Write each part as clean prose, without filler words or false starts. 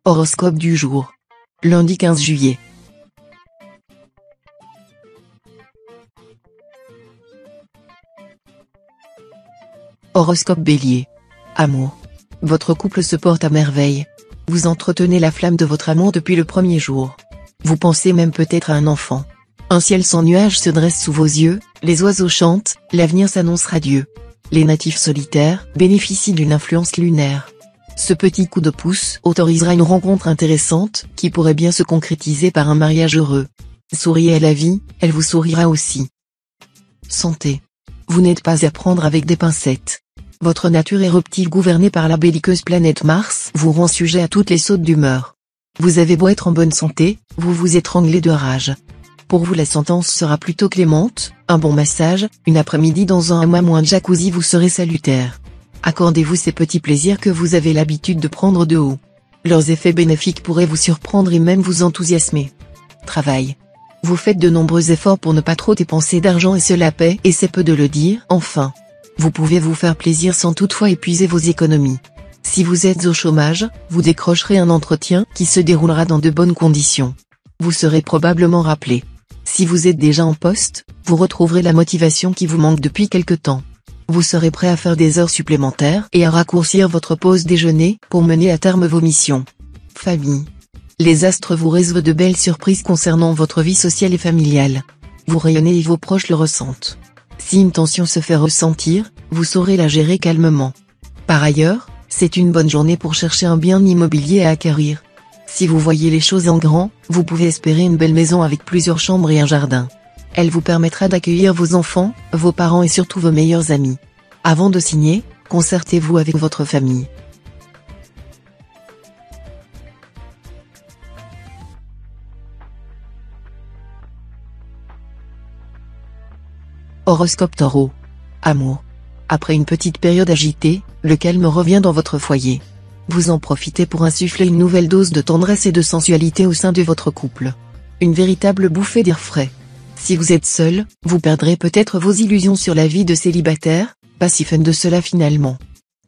Horoscope du jour. Lundi 15 juillet. Horoscope Bélier. Amour. Votre couple se porte à merveille. Vous entretenez la flamme de votre amour depuis le premier jour. Vous pensez même peut-être à un enfant. Un ciel sans nuages se dresse sous vos yeux, les oiseaux chantent, l'avenir s'annonce radieux. Les natifs solitaires bénéficient d'une influence lunaire. Ce petit coup de pouce autorisera une rencontre intéressante, qui pourrait bien se concrétiser par un mariage heureux. Souriez à la vie, elle vous sourira aussi. Santé. Vous n'êtes pas à prendre avec des pincettes. Votre nature éruptive gouvernée par la belliqueuse planète Mars vous rend sujet à toutes les sautes d'humeur. Vous avez beau être en bonne santé, vous vous étranglez de rage. Pour vous la sentence sera plutôt clémente, un bon massage, une après-midi dans un hammam ou un jacuzzi vous serez salutaire. Accordez-vous ces petits plaisirs que vous avez l'habitude de prendre de haut. Leurs effets bénéfiques pourraient vous surprendre et même vous enthousiasmer. Travail. Vous faites de nombreux efforts pour ne pas trop dépenser d'argent et cela paie, et c'est peu de le dire, enfin. Vous pouvez vous faire plaisir sans toutefois épuiser vos économies. Si vous êtes au chômage, vous décrocherez un entretien qui se déroulera dans de bonnes conditions. Vous serez probablement rappelé. Si vous êtes déjà en poste, vous retrouverez la motivation qui vous manque depuis quelque temps. Vous serez prêt à faire des heures supplémentaires et à raccourcir votre pause déjeuner pour mener à terme vos missions. Famille. Les astres vous réservent de belles surprises concernant votre vie sociale et familiale. Vous rayonnez et vos proches le ressentent. Si une tension se fait ressentir, vous saurez la gérer calmement. Par ailleurs, c'est une bonne journée pour chercher un bien immobilier à acquérir. Si vous voyez les choses en grand, vous pouvez espérer une belle maison avec plusieurs chambres et un jardin. Elle vous permettra d'accueillir vos enfants, vos parents et surtout vos meilleurs amis. Avant de signer, concertez-vous avec votre famille. Horoscope Taureau. Amour. Après une petite période agitée, le calme revient dans votre foyer. Vous en profitez pour insuffler une nouvelle dose de tendresse et de sensualité au sein de votre couple. Une véritable bouffée d'air frais. Si vous êtes seul, vous perdrez peut-être vos illusions sur la vie de célibataire, pas si fun de cela finalement.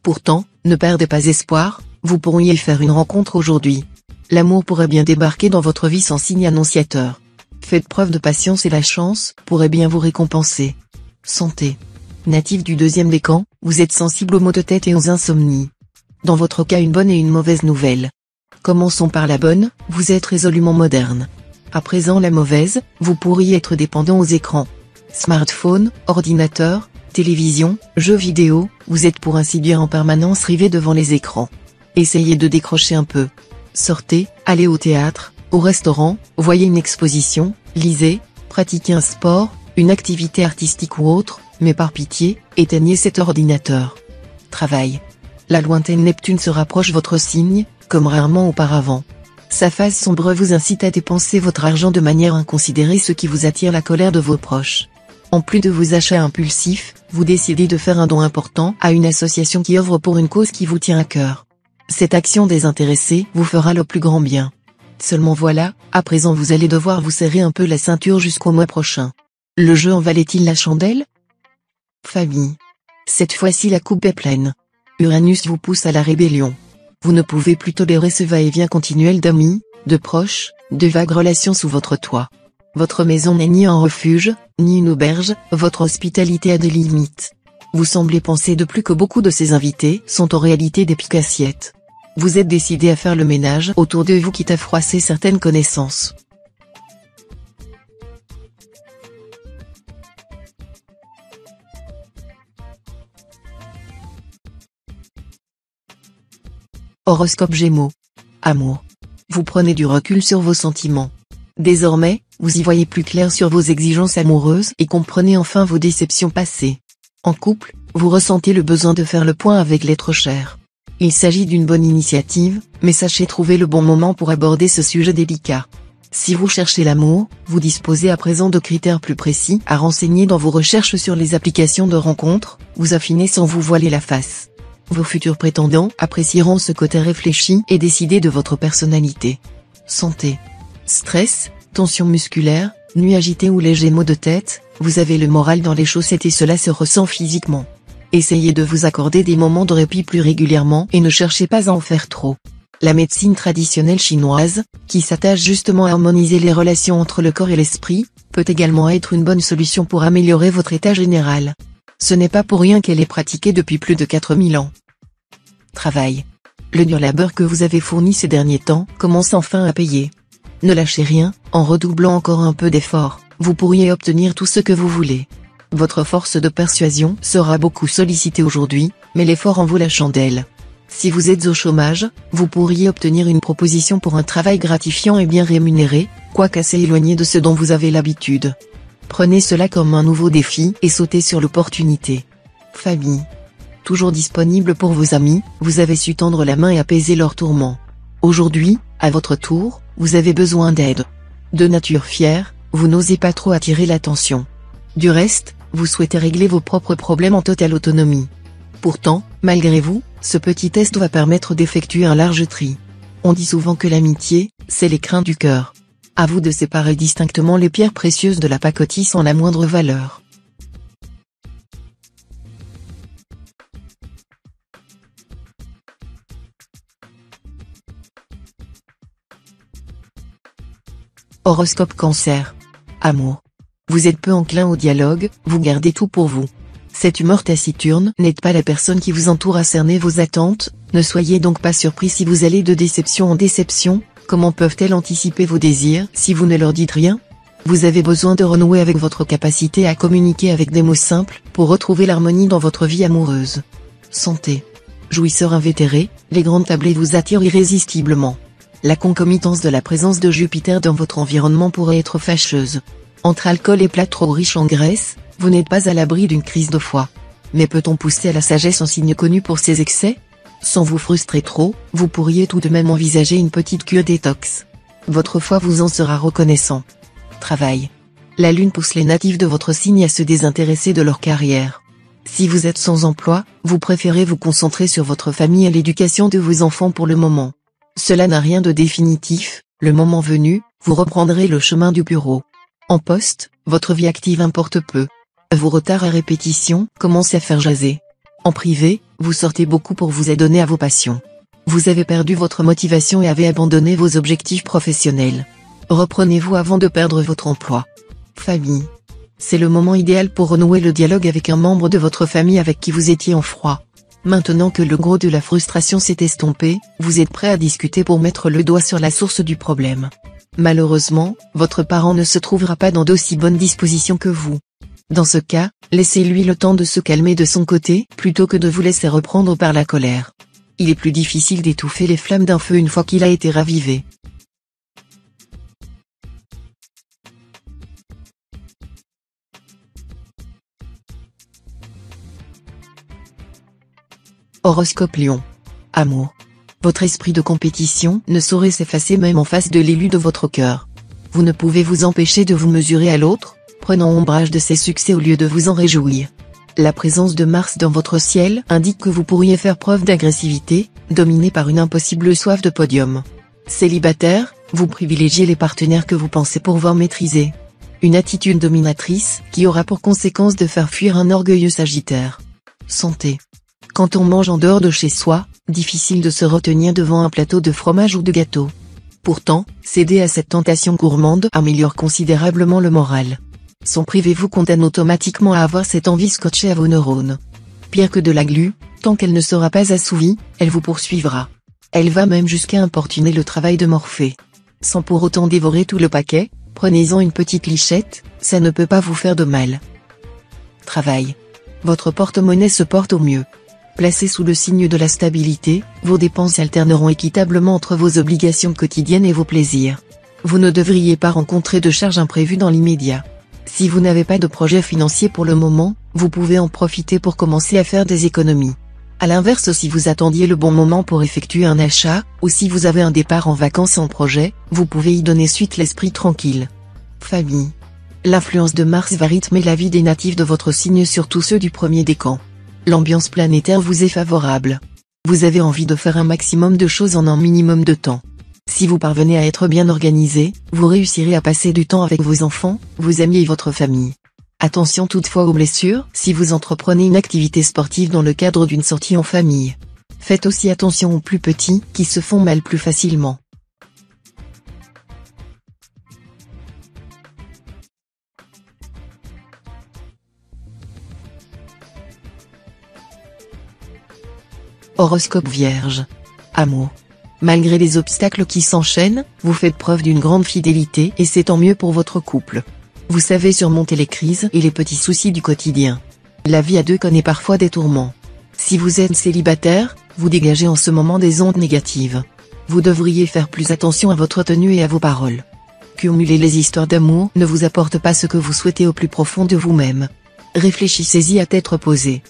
Pourtant, ne perdez pas espoir, vous pourriez faire une rencontre aujourd'hui. L'amour pourrait bien débarquer dans votre vie sans signe annonciateur. Faites preuve de patience et la chance pourrait bien vous récompenser. Santé. Natif du deuxième décan, vous êtes sensible aux maux de tête et aux insomnies. Dans votre cas une bonne et une mauvaise nouvelle. Commençons par la bonne, vous êtes résolument moderne. À présent la mauvaise, vous pourriez être dépendant aux écrans. Smartphone, ordinateur, télévision, jeux vidéo, vous êtes pour ainsi dire en permanence rivé devant les écrans. Essayez de décrocher un peu. Sortez, allez au théâtre, au restaurant, voyez une exposition, lisez, pratiquez un sport, une activité artistique ou autre, mais par pitié, éteignez cet ordinateur. Travail. La lointaine Neptune se rapproche votre signe, comme rarement auparavant. Sa phase sombre vous incite à dépenser votre argent de manière inconsidérée, ce qui vous attire la colère de vos proches. En plus de vos achats impulsifs, vous décidez de faire un don important à une association qui œuvre pour une cause qui vous tient à cœur. Cette action désintéressée vous fera le plus grand bien. Seulement voilà, à présent vous allez devoir vous serrer un peu la ceinture jusqu'au mois prochain. Le jeu en valait-il la chandelle? Famille. Cette fois-ci la coupe est pleine. Uranus vous pousse à la rébellion. Vous ne pouvez plus tolérer ce va-et-vient continuel d'amis, de proches, de vagues relations sous votre toit. Votre maison n'est ni un refuge, ni une auberge, votre hospitalité a des limites. Vous semblez penser de plus que beaucoup de ces invités sont en réalité des pique-assiettes. Vous êtes décidé à faire le ménage autour de vous quitte à froisser certaines connaissances. Horoscope Gémeaux. Amour. Vous prenez du recul sur vos sentiments. Désormais, vous y voyez plus clair sur vos exigences amoureuses et comprenez enfin vos déceptions passées. En couple, vous ressentez le besoin de faire le point avec l'être cher. Il s'agit d'une bonne initiative, mais sachez trouver le bon moment pour aborder ce sujet délicat. Si vous cherchez l'amour, vous disposez à présent de critères plus précis à renseigner dans vos recherches sur les applications de rencontres, vous affinez sans vous voiler la face. Vos futurs prétendants apprécieront ce côté réfléchi et décidé de votre personnalité. Santé. Stress, tension musculaire, nuit agitée ou léger maux de tête, vous avez le moral dans les chaussettes et cela se ressent physiquement. Essayez de vous accorder des moments de répit plus régulièrement et ne cherchez pas à en faire trop. La médecine traditionnelle chinoise, qui s'attache justement à harmoniser les relations entre le corps et l'esprit, peut également être une bonne solution pour améliorer votre état général. Ce n'est pas pour rien qu'elle est pratiquée depuis plus de 4000 ans. Travail. Le dur labeur que vous avez fourni ces derniers temps commence enfin à payer. Ne lâchez rien, en redoublant encore un peu d'efforts, vous pourriez obtenir tout ce que vous voulez. Votre force de persuasion sera beaucoup sollicitée aujourd'hui, mais l'effort en vaut la chandelle. Si vous êtes au chômage, vous pourriez obtenir une proposition pour un travail gratifiant et bien rémunéré, quoique assez éloigné de ce dont vous avez l'habitude. Prenez cela comme un nouveau défi et sautez sur l'opportunité. Famille. Toujours disponible pour vos amis, vous avez su tendre la main et apaiser leurs tourments. Aujourd'hui, à votre tour, vous avez besoin d'aide. De nature fière, vous n'osez pas trop attirer l'attention. Du reste, vous souhaitez régler vos propres problèmes en totale autonomie. Pourtant, malgré vous, ce petit test va permettre d'effectuer un large tri. On dit souvent que l'amitié, c'est l'écrin du cœur. À vous de séparer distinctement les pierres précieuses de la pacotille sans la moindre valeur. Horoscope Cancer. Amour. Vous êtes peu enclin au dialogue, vous gardez tout pour vous. Cette humeur taciturne n'aide pas la personne qui vous entoure à cerner vos attentes, ne soyez donc pas surpris si vous allez de déception en déception. Comment peuvent-elles anticiper vos désirs si vous ne leur dites rien? Vous avez besoin de renouer avec votre capacité à communiquer avec des mots simples, pour retrouver l'harmonie dans votre vie amoureuse. Santé. Jouisseur invétéré, les grandes tablées vous attirent irrésistiblement. La concomitance de la présence de Jupiter dans votre environnement pourrait être fâcheuse. Entre alcool et plats trop riches en graisse, vous n'êtes pas à l'abri d'une crise de foie. Mais peut-on pousser à la sagesse un signe connu pour ses excès? Sans vous frustrer trop, vous pourriez tout de même envisager une petite cure détox. Votre foie vous en sera reconnaissant. Travail. La lune pousse les natifs de votre signe à se désintéresser de leur carrière. Si vous êtes sans emploi, vous préférez vous concentrer sur votre famille et l'éducation de vos enfants pour le moment. Cela n'a rien de définitif, le moment venu, vous reprendrez le chemin du bureau. En poste, votre vie active importe peu. Vos retards à répétition commencent à faire jaser. En privé, vous sortez beaucoup pour vous adonner à vos passions. Vous avez perdu votre motivation et avez abandonné vos objectifs professionnels. Reprenez-vous avant de perdre votre emploi. Famille. C'est le moment idéal pour renouer le dialogue avec un membre de votre famille avec qui vous étiez en froid. Maintenant que le gros de la frustration s'est estompé, vous êtes prêt à discuter pour mettre le doigt sur la source du problème. Malheureusement, votre parent ne se trouvera pas dans d'aussi bonnes dispositions que vous. Dans ce cas, laissez-lui le temps de se calmer de son côté, plutôt que de vous laisser reprendre par la colère. Il est plus difficile d'étouffer les flammes d'un feu une fois qu'il a été ravivé. Horoscope Lion. Amour. Votre esprit de compétition ne saurait s'effacer même en face de l'élu de votre cœur. Vous ne pouvez vous empêcher de vous mesurer à l'autre, prenant ombrage de ses succès au lieu de vous en réjouir. La présence de Mars dans votre ciel indique que vous pourriez faire preuve d'agressivité, dominé par une impossible soif de podium. Célibataire, vous privilégiez les partenaires que vous pensez pouvoir maîtriser. Une attitude dominatrice qui aura pour conséquence de faire fuir un orgueilleux Sagittaire. Santé. Quand on mange en dehors de chez soi, difficile de se retenir devant un plateau de fromage ou de gâteau. Pourtant, céder à cette tentation gourmande améliore considérablement le moral. Son privé vous condamne automatiquement à avoir cette envie scotchée à vos neurones. Pire que de la glu, tant qu'elle ne sera pas assouvie, elle vous poursuivra. Elle va même jusqu'à importuner le travail de Morphée. Sans pour autant dévorer tout le paquet, prenez-en une petite lichette, ça ne peut pas vous faire de mal. Travail. Votre porte-monnaie se porte au mieux. Placé sous le signe de la stabilité, vos dépenses alterneront équitablement entre vos obligations quotidiennes et vos plaisirs. Vous ne devriez pas rencontrer de charges imprévues dans l'immédiat. Si vous n'avez pas de projet financier pour le moment, vous pouvez en profiter pour commencer à faire des économies. A l'inverse, si vous attendiez le bon moment pour effectuer un achat, ou si vous avez un départ en vacances en projet, vous pouvez y donner suite l'esprit tranquille. Famille. L'influence de Mars va rythmer la vie des natifs de votre signe, surtout ceux du premier décan. L'ambiance planétaire vous est favorable. Vous avez envie de faire un maximum de choses en un minimum de temps. Si vous parvenez à être bien organisé, vous réussirez à passer du temps avec vos enfants, vos amis et votre famille. Attention toutefois aux blessures si vous entreprenez une activité sportive dans le cadre d'une sortie en famille. Faites aussi attention aux plus petits, qui se font mal plus facilement. Horoscope Vierge. Amour. Malgré les obstacles qui s'enchaînent, vous faites preuve d'une grande fidélité et c'est tant mieux pour votre couple. Vous savez surmonter les crises et les petits soucis du quotidien. La vie à deux connaît parfois des tourments. Si vous êtes célibataire, vous dégagez en ce moment des ondes négatives. Vous devriez faire plus attention à votre tenue et à vos paroles. Cumuler les histoires d'amour ne vous apporte pas ce que vous souhaitez au plus profond de vous-même. Réfléchissez-y à tête reposée.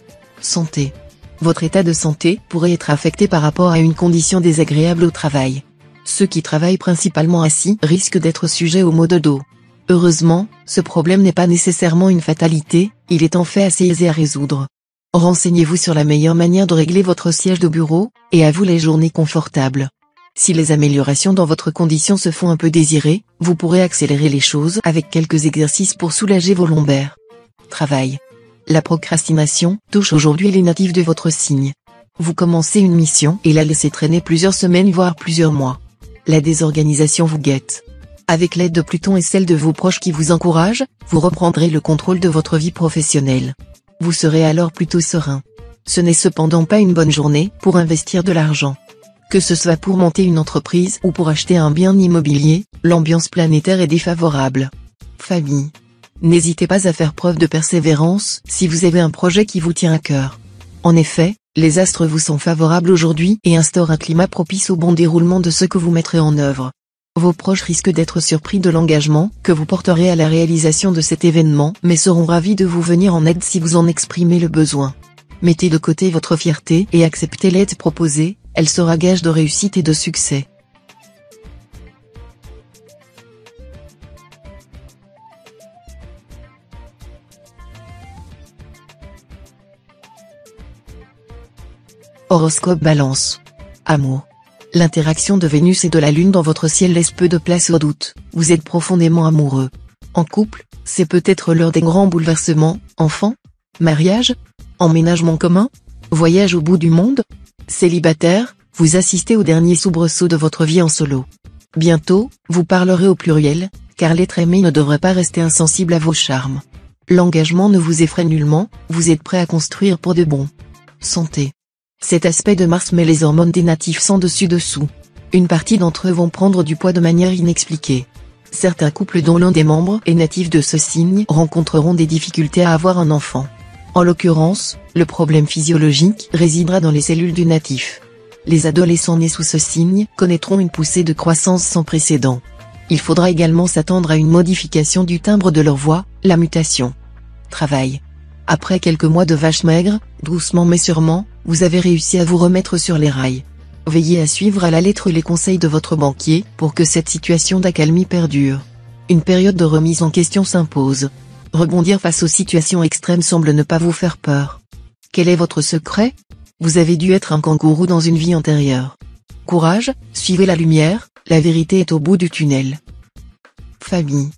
Santé. Votre état de santé pourrait être affecté par rapport à une condition désagréable au travail. Ceux qui travaillent principalement assis risquent d'être sujets aux maux de dos. Heureusement, ce problème n'est pas nécessairement une fatalité, il est en fait assez aisé à résoudre. Renseignez-vous sur la meilleure manière de régler votre siège de bureau, et à vous les journées confortables. Si les améliorations dans votre condition se font un peu désirer, vous pourrez accélérer les choses avec quelques exercices pour soulager vos lombaires. Travail. La procrastination touche aujourd'hui les natifs de votre signe. Vous commencez une mission et la laissez traîner plusieurs semaines voire plusieurs mois. La désorganisation vous guette. Avec l'aide de Pluton et celle de vos proches qui vous encouragent, vous reprendrez le contrôle de votre vie professionnelle. Vous serez alors plutôt serein. Ce n'est cependant pas une bonne journée pour investir de l'argent. Que ce soit pour monter une entreprise ou pour acheter un bien immobilier, l'ambiance planétaire est défavorable. Famille. N'hésitez pas à faire preuve de persévérance si vous avez un projet qui vous tient à cœur. En effet, les astres vous sont favorables aujourd'hui et instaurent un climat propice au bon déroulement de ce que vous mettrez en œuvre. Vos proches risquent d'être surpris de l'engagement que vous porterez à la réalisation de cet événement mais seront ravis de vous venir en aide si vous en exprimez le besoin. Mettez de côté votre fierté et acceptez l'aide proposée, elle sera gage de réussite et de succès. Horoscope Balance. Amour. L'interaction de Vénus et de la Lune dans votre ciel laisse peu de place au doute, vous êtes profondément amoureux. En couple, c'est peut-être l'heure des grands bouleversements, enfants, mariage, emménagement commun, voyage au bout du monde. Célibataire, vous assistez au dernier soubresaut de votre vie en solo. Bientôt, vous parlerez au pluriel, car l'être aimé ne devrait pas rester insensible à vos charmes. L'engagement ne vous effraie nullement, vous êtes prêt à construire pour de bon. Santé. Cet aspect de Mars met les hormones des natifs sans dessus-dessous. Une partie d'entre eux vont prendre du poids de manière inexpliquée. Certains couples dont l'un des membres est natif de ce signe rencontreront des difficultés à avoir un enfant. En l'occurrence, le problème physiologique résidera dans les cellules du natif. Les adolescents nés sous ce signe connaîtront une poussée de croissance sans précédent. Il faudra également s'attendre à une modification du timbre de leur voix, la mutation. Travail. Après quelques mois de vache maigre, doucement mais sûrement, vous avez réussi à vous remettre sur les rails. Veillez à suivre à la lettre les conseils de votre banquier pour que cette situation d'accalmie perdure. Une période de remise en question s'impose. Rebondir face aux situations extrêmes semble ne pas vous faire peur. Quel est votre secret? Vous avez dû être un kangourou dans une vie antérieure. Courage, suivez la lumière, la vérité est au bout du tunnel. Famille.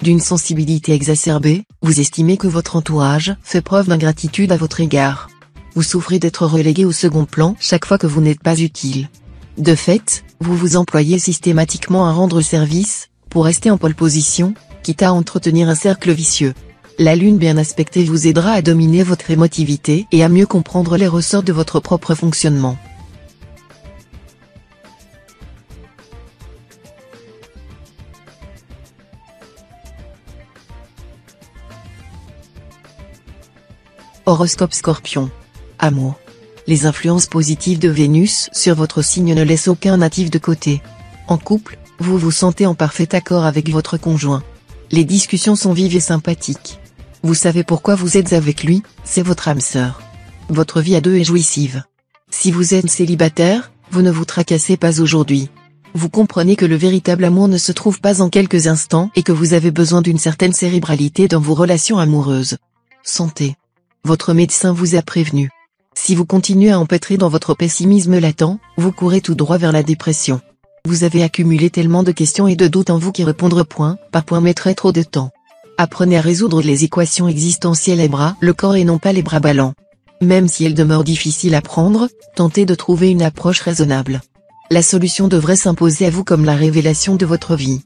D'une sensibilité exacerbée, vous estimez que votre entourage fait preuve d'ingratitude à votre égard. Vous souffrez d'être relégué au second plan chaque fois que vous n'êtes pas utile. De fait, vous vous employez systématiquement à rendre service, pour rester en pole position, quitte à entretenir un cercle vicieux. La lune bien aspectée vous aidera à dominer votre émotivité et à mieux comprendre les ressorts de votre propre fonctionnement. Horoscope Scorpion. Amour. Les influences positives de Vénus sur votre signe ne laissent aucun natif de côté. En couple, vous vous sentez en parfait accord avec votre conjoint. Les discussions sont vives et sympathiques. Vous savez pourquoi vous êtes avec lui, c'est votre âme sœur. Votre vie à deux est jouissive. Si vous êtes célibataire, vous ne vous tracassez pas aujourd'hui. Vous comprenez que le véritable amour ne se trouve pas en quelques instants et que vous avez besoin d'une certaine cérébralité dans vos relations amoureuses. Santé. Votre médecin vous a prévenu. Si vous continuez à empêtrer dans votre pessimisme latent, vous courez tout droit vers la dépression. Vous avez accumulé tellement de questions et de doutes en vous qui répondre point par point mettrait trop de temps. Apprenez à résoudre les équations existentielles à bras le corps et non pas les bras ballants. Même si elle demeure difficile à prendre, tentez de trouver une approche raisonnable. La solution devrait s'imposer à vous comme la révélation de votre vie.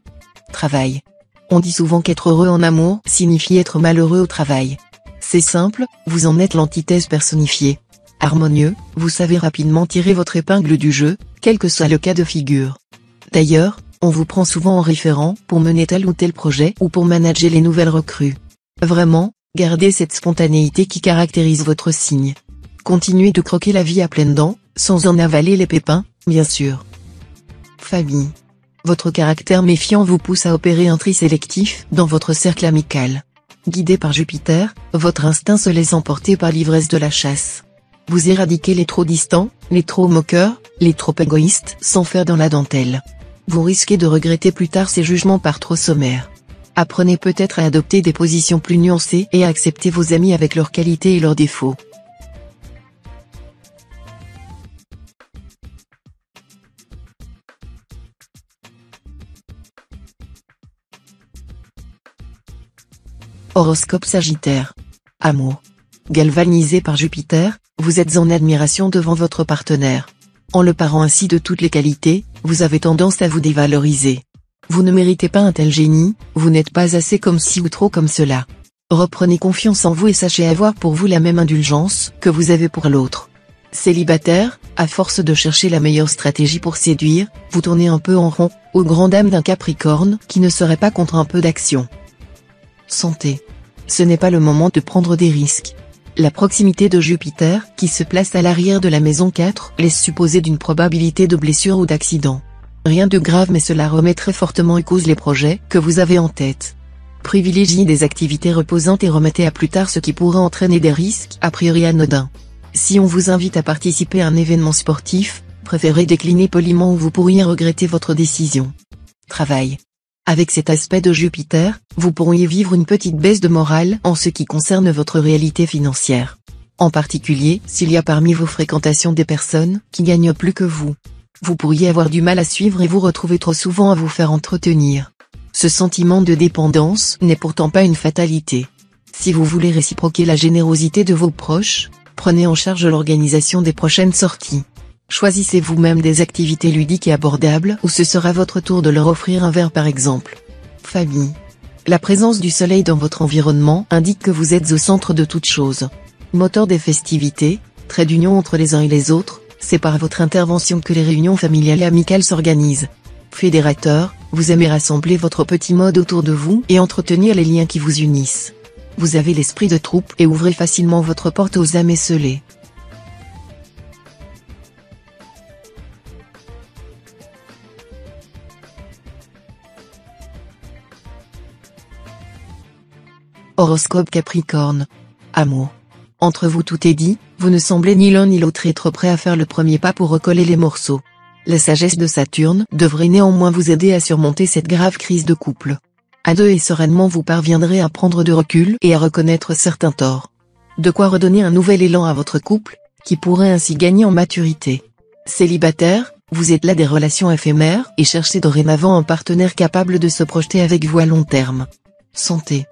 Travail. On dit souvent qu'être heureux en amour signifie être malheureux au travail. C'est simple, vous en êtes l'antithèse personnifiée. Harmonieux, vous savez rapidement tirer votre épingle du jeu, quel que soit le cas de figure. D'ailleurs, on vous prend souvent en référent pour mener tel ou tel projet ou pour manager les nouvelles recrues. Vraiment, gardez cette spontanéité qui caractérise votre signe. Continuez de croquer la vie à pleines dents, sans en avaler les pépins, bien sûr. Famille. Votre caractère méfiant vous pousse à opérer un tri sélectif dans votre cercle amical. Guidé par Jupiter, votre instinct se laisse emporter par l'ivresse de la chasse. Vous éradiquez les trop distants, les trop moqueurs, les trop égoïstes sans faire dans la dentelle. Vous risquez de regretter plus tard ces jugements par trop sommaires. Apprenez peut-être à adopter des positions plus nuancées et à accepter vos amis avec leurs qualités et leurs défauts. Horoscope Sagittaire. Amour. Galvanisé par Jupiter, vous êtes en admiration devant votre partenaire. En le parant ainsi de toutes les qualités, vous avez tendance à vous dévaloriser. Vous ne méritez pas un tel génie, vous n'êtes pas assez comme ci ou trop comme cela. Reprenez confiance en vous et sachez avoir pour vous la même indulgence que vous avez pour l'autre. Célibataire, à force de chercher la meilleure stratégie pour séduire, vous tournez un peu en rond, aux grandes dames d'un Capricorne qui ne serait pas contre un peu d'action. Santé. Ce n'est pas le moment de prendre des risques. La proximité de Jupiter, qui se place à l'arrière de la maison 4, laisse supposer d'une probabilité de blessure ou d'accident. Rien de grave mais cela remet très fortement en cause les projets que vous avez en tête. Privilégiez des activités reposantes et remettez à plus tard ce qui pourrait entraîner des risques a priori anodins. Si on vous invite à participer à un événement sportif, préférez décliner poliment ou vous pourriez regretter votre décision. Travail. Avec cet aspect de Jupiter, vous pourriez vivre une petite baisse de morale en ce qui concerne votre réalité financière. En particulier, s'il y a parmi vos fréquentations des personnes qui gagnent plus que vous. Vous pourriez avoir du mal à suivre et vous retrouver trop souvent à vous faire entretenir. Ce sentiment de dépendance n'est pourtant pas une fatalité. Si vous voulez réciproquer la générosité de vos proches, prenez en charge l'organisation des prochaines sorties. Choisissez vous-même des activités ludiques et abordables ou ce sera votre tour de leur offrir un verre par exemple. Famille. La présence du soleil dans votre environnement indique que vous êtes au centre de toute chose. Moteur des festivités, trait d'union entre les uns et les autres, c'est par votre intervention que les réunions familiales et amicales s'organisent. Fédérateur, vous aimez rassembler votre petit mode autour de vous et entretenir les liens qui vous unissent. Vous avez l'esprit de troupe et ouvrez facilement votre porte aux âmes esseulées. Horoscope Capricorne. Amour. Entre vous tout est dit, vous ne semblez ni l'un ni l'autre être prêt à faire le premier pas pour recoller les morceaux. La sagesse de Saturne devrait néanmoins vous aider à surmonter cette grave crise de couple. À deux et sereinement vous parviendrez à prendre de recul et à reconnaître certains torts. De quoi redonner un nouvel élan à votre couple, qui pourrait ainsi gagner en maturité. Célibataire, vous êtes là des relations éphémères et cherchez dorénavant un partenaire capable de se projeter avec vous à long terme. Santé.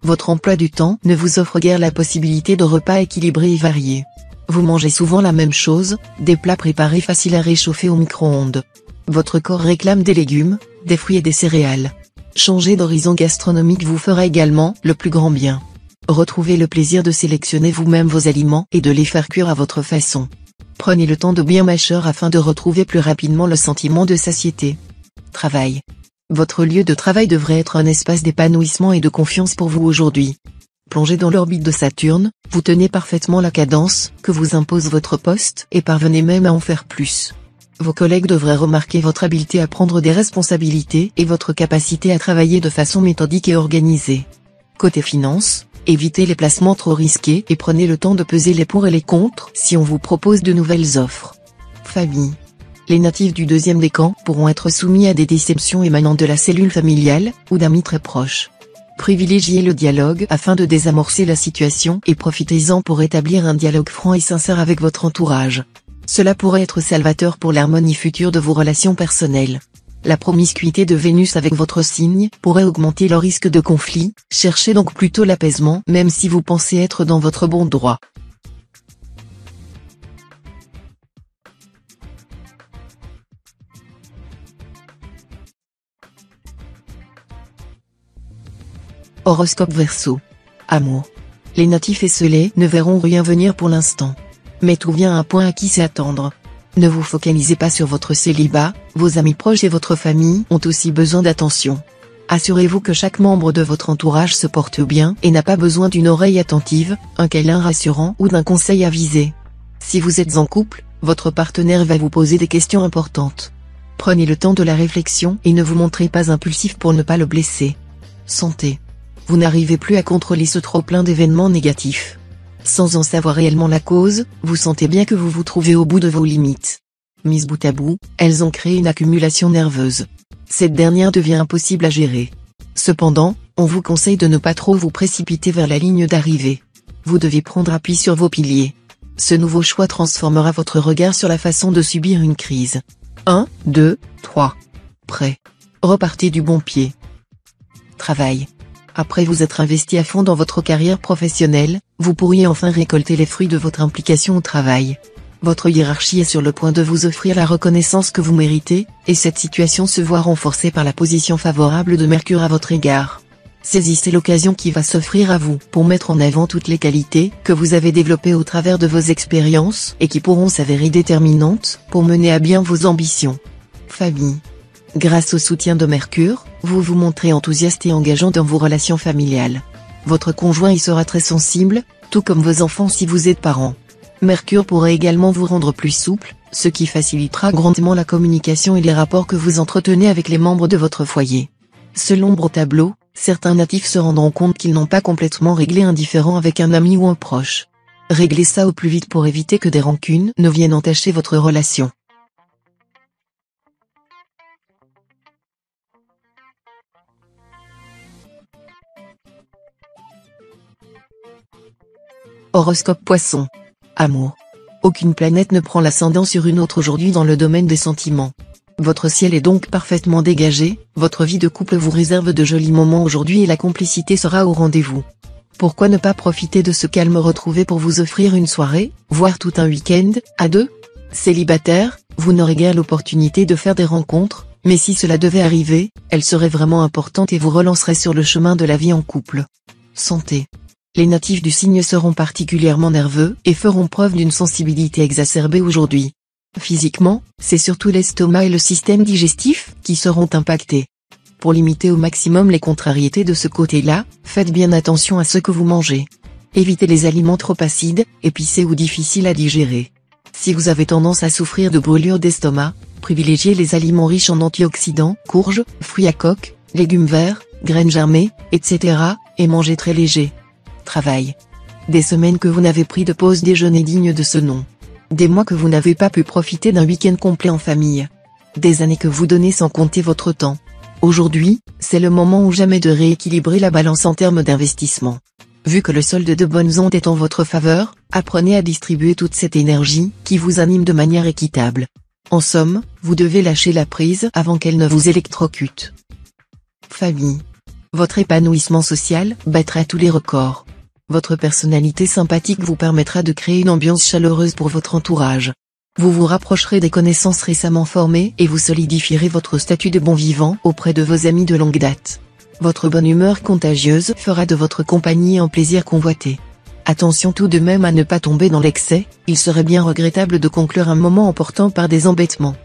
Votre emploi du temps ne vous offre guère la possibilité de repas équilibrés et variés. Vous mangez souvent la même chose, des plats préparés faciles à réchauffer au micro-ondes. Votre corps réclame des légumes, des fruits et des céréales. Changer d'horizon gastronomique vous fera également le plus grand bien. Retrouvez le plaisir de sélectionner vous-même vos aliments et de les faire cuire à votre façon. Prenez le temps de bien mâcher afin de retrouver plus rapidement le sentiment de satiété. Travail. Votre lieu de travail devrait être un espace d'épanouissement et de confiance pour vous aujourd'hui. Plongé dans l'orbite de Saturne, vous tenez parfaitement la cadence que vous impose votre poste et parvenez même à en faire plus. Vos collègues devraient remarquer votre habileté à prendre des responsabilités et votre capacité à travailler de façon méthodique et organisée. Côté finance, évitez les placements trop risqués et prenez le temps de peser les pour et les contre si on vous propose de nouvelles offres. Famille. Les natifs du deuxième décan pourront être soumis à des déceptions émanant de la cellule familiale ou d'amis très proches. Privilégiez le dialogue afin de désamorcer la situation et profitez-en pour établir un dialogue franc et sincère avec votre entourage. Cela pourrait être salvateur pour l'harmonie future de vos relations personnelles. La promiscuité de Vénus avec votre signe pourrait augmenter le risque de conflit, cherchez donc plutôt l'apaisement même si vous pensez être dans votre bon droit. Horoscope Verseau. Amour. Les natifs esselés ne verront rien venir pour l'instant. Mais tout vient à un point à qui s'y attendre. Ne vous focalisez pas sur votre célibat, vos amis proches et votre famille ont aussi besoin d'attention. Assurez-vous que chaque membre de votre entourage se porte bien et n'a pas besoin d'une oreille attentive, un câlin rassurant ou d'un conseil avisé. Si vous êtes en couple, votre partenaire va vous poser des questions importantes. Prenez le temps de la réflexion et ne vous montrez pas impulsif pour ne pas le blesser. Santé. Vous n'arrivez plus à contrôler ce trop-plein d'événements négatifs. Sans en savoir réellement la cause, vous sentez bien que vous vous trouvez au bout de vos limites. Mises bout à bout, elles ont créé une accumulation nerveuse. Cette dernière devient impossible à gérer. Cependant, on vous conseille de ne pas trop vous précipiter vers la ligne d'arrivée. Vous devez prendre appui sur vos piliers. Ce nouveau choix transformera votre regard sur la façon de subir une crise. 1, 2, 3. Prêt. Repartez du bon pied. Travail. Après vous être investi à fond dans votre carrière professionnelle, vous pourriez enfin récolter les fruits de votre implication au travail. Votre hiérarchie est sur le point de vous offrir la reconnaissance que vous méritez, et cette situation se voit renforcée par la position favorable de Mercure à votre égard. Saisissez l'occasion qui va s'offrir à vous pour mettre en avant toutes les qualités que vous avez développées au travers de vos expériences et qui pourront s'avérer déterminantes pour mener à bien vos ambitions. Famille. Grâce au soutien de Mercure, vous vous montrez enthousiaste et engageant dans vos relations familiales. Votre conjoint y sera très sensible, tout comme vos enfants si vous êtes parents. Mercure pourrait également vous rendre plus souple, ce qui facilitera grandement la communication et les rapports que vous entretenez avec les membres de votre foyer. Selon l'ombre au tableau, certains natifs se rendront compte qu'ils n'ont pas complètement réglé un différend avec un ami ou un proche. Réglez ça au plus vite pour éviter que des rancunes ne viennent entacher votre relation. Horoscope Poisson. Amour. Aucune planète ne prend l'ascendant sur une autre aujourd'hui dans le domaine des sentiments. Votre ciel est donc parfaitement dégagé, votre vie de couple vous réserve de jolis moments aujourd'hui et la complicité sera au rendez-vous. Pourquoi ne pas profiter de ce calme retrouvé pour vous offrir une soirée, voire tout un week-end, à deux? Célibataire, vous n'aurez guère l'opportunité de faire des rencontres, mais si cela devait arriver, elles seraient vraiment importantes et vous relanceraient sur le chemin de la vie en couple. Santé. Les natifs du signe seront particulièrement nerveux et feront preuve d'une sensibilité exacerbée aujourd'hui. Physiquement, c'est surtout l'estomac et le système digestif qui seront impactés. Pour limiter au maximum les contrariétés de ce côté-là, faites bien attention à ce que vous mangez. Évitez les aliments trop acides, épicés ou difficiles à digérer. Si vous avez tendance à souffrir de brûlures d'estomac, privilégiez les aliments riches en antioxydants, courges, fruits à coque, légumes verts, graines germées, etc., et mangez très léger. Travail. Des semaines que vous n'avez pris de pause déjeuner digne de ce nom. Des mois que vous n'avez pas pu profiter d'un week-end complet en famille. Des années que vous donnez sans compter votre temps. Aujourd'hui, c'est le moment ou jamais de rééquilibrer la balance en termes d'investissement. Vu que le solde de bonnes ondes est en votre faveur, apprenez à distribuer toute cette énergie qui vous anime de manière équitable. En somme, vous devez lâcher la prise avant qu'elle ne vous électrocute. Famille. Votre épanouissement social battra tous les records. Votre personnalité sympathique vous permettra de créer une ambiance chaleureuse pour votre entourage. Vous vous rapprocherez des connaissances récemment formées et vous solidifierez votre statut de bon vivant auprès de vos amis de longue date. Votre bonne humeur contagieuse fera de votre compagnie un plaisir convoité. Attention tout de même à ne pas tomber dans l'excès, il serait bien regrettable de conclure un moment en portant par des embêtements.